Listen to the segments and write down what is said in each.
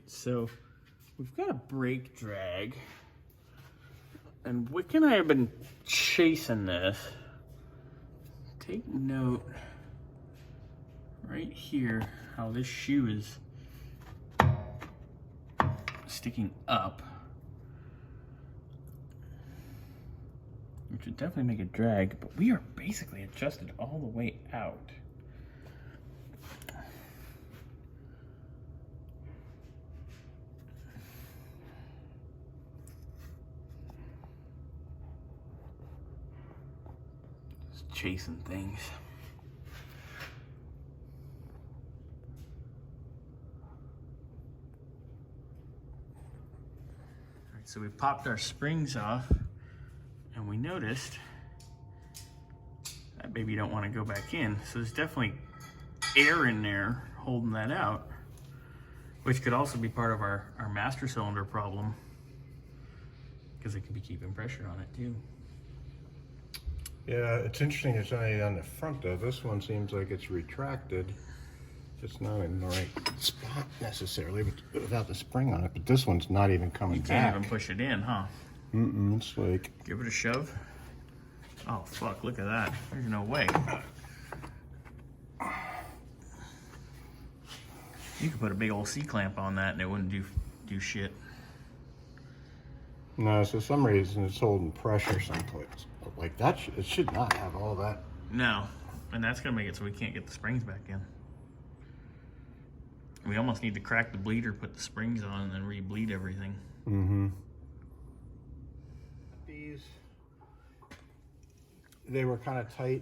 So we've got a brake drag, and Wick and I have been chasing this. Take note right here how this shoe is sticking up, which would definitely make it drag, but we are basically adjusted all the way out. Just chasing things. So we popped our springs off, and we noticed that baby don't want to go back in. So there's definitely air in there holding that out, which could also be part of our master cylinder problem, because it could be keeping pressure on it too. Yeah, it's interesting it's only on the front though. This one seems like it's retracted. It's not in the right spot necessarily, but without the spring on it. But this one's not even coming back. You can't even push it in, huh? It's like... Give it a shove. Oh, fuck, look at that. There's no way. You could put a big old C-clamp on that and it wouldn't do shit. No, so for some reason it's holding pressure someplace. Like that, it should not have all that. No, and that's gonna make it so we can't get the springs back in. We almost need to crack the bleeder, put the springs on, and then re-bleed everything. These, they were kind of tight.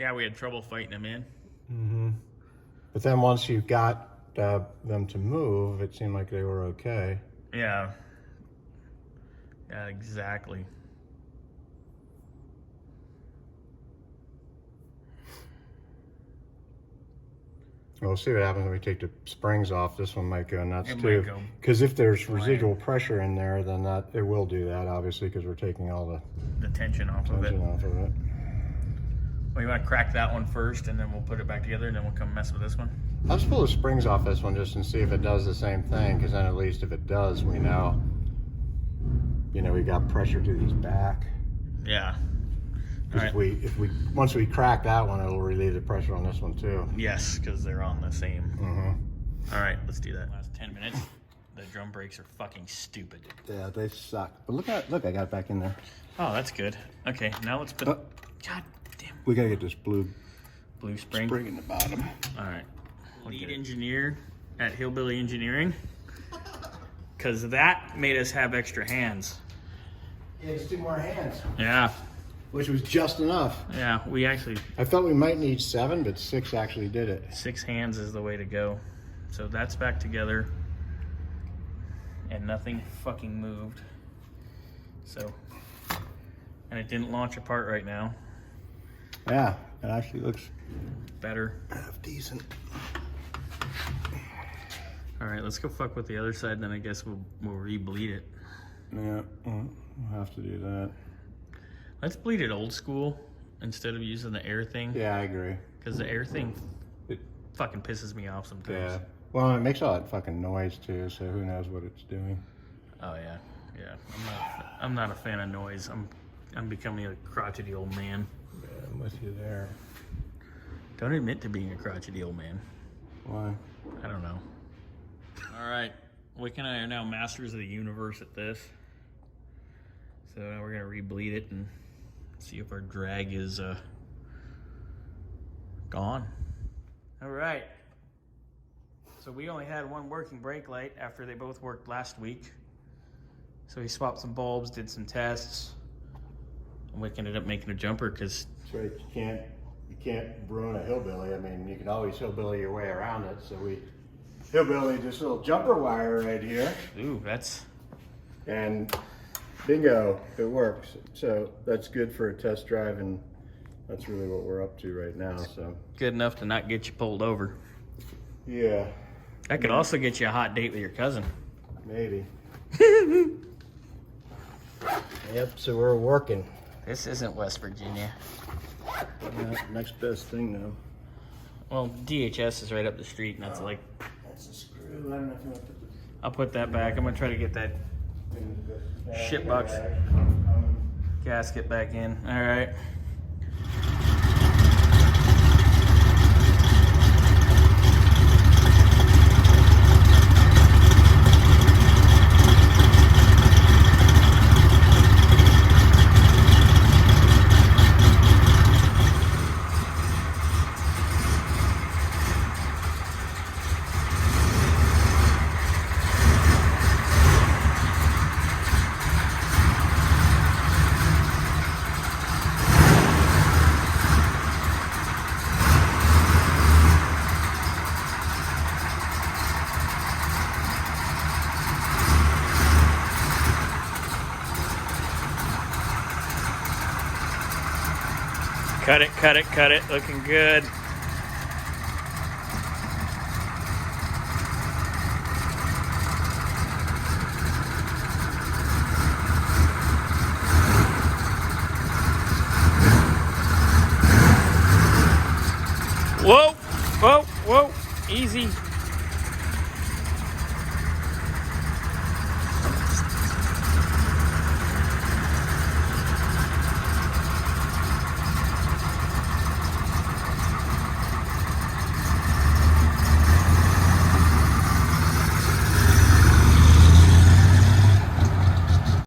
Yeah, we had trouble fighting them in. But then once you got them to move, it seemed like they were okay. Yeah. Yeah, exactly. We'll see what happens when we take the springs off. This one might go nuts It too. might go because if there's residual pressure in there, then that it will do that, obviously, because we're taking all the tension off of it. Well, you want to crack that one first, and then we'll put it back together, and then we'll come mess with this one? I'll just pull the springs off this one just and see if it does the same thing, because then at least if it does, we know, we got pressure to these back. Yeah. Because if we once we crack that one, it'll relieve the pressure on this one too. Yes, because they're on the same. All right, let's do that. Last 10 minutes. The drum brakes are fucking stupid. Yeah, they suck. But look, I got it back in there. Oh, that's good. Okay, now let's put. God damn. We gotta get this blue spring in the bottom. All right. Lead engineer at Hillbilly Engineering, because that made us have extra hands. Yeah, it's 2 more hands. Yeah. Which was just enough. Yeah, we actually... I thought we might need 7, but 6 actually did it. 6 hands is the way to go. So that's back together. And nothing fucking moved. So... And it didn't launch apart right now. Yeah, it actually looks... better. Half decent. Alright, let's go fuck with the other side, then I guess we'll re-bleed it. Yeah, we'll have to do that. Let's bleed it old school instead of using the air thing. Yeah, I agree. Because the air thing fucking pisses me off sometimes. Yeah. Well, it makes all that fucking noise too, so who knows what it's doing. Oh yeah, yeah. I'm not a fan of noise. I'm becoming a crotchety old man. Yeah, I'm with you there. Don't admit to being a crotchety old man. Why? I don't know. All right, Wick and I are now masters of the universe at this. So now we're gonna re-bleed it and see if our drag is gone. All right. So we only had 1 working brake light after they both worked last week. So we swapped some bulbs, did some tests, and Wick ended up making a jumper because... That's right, you can't ruin a hillbilly. I mean, you can always hillbilly your way around it. So we hillbilly this little jumper wire right here. Ooh, that's... And bingo, it works. So that's good for a test drive, and that's really what we're up to right now. So good enough to not get you pulled over. Yeah. That could also get you a hot date with your cousin. Maybe. Yep, so we're working. This isn't West Virginia. Next best thing though. Well, DHS is right up the street, and that's like... That's a screw. I don't know if you want to put I'll put that back. I'm gonna try to get that shitbox gasket back in. All right. Cut it, cut it, cut it. Looking good. Whoa, whoa, whoa. Easy.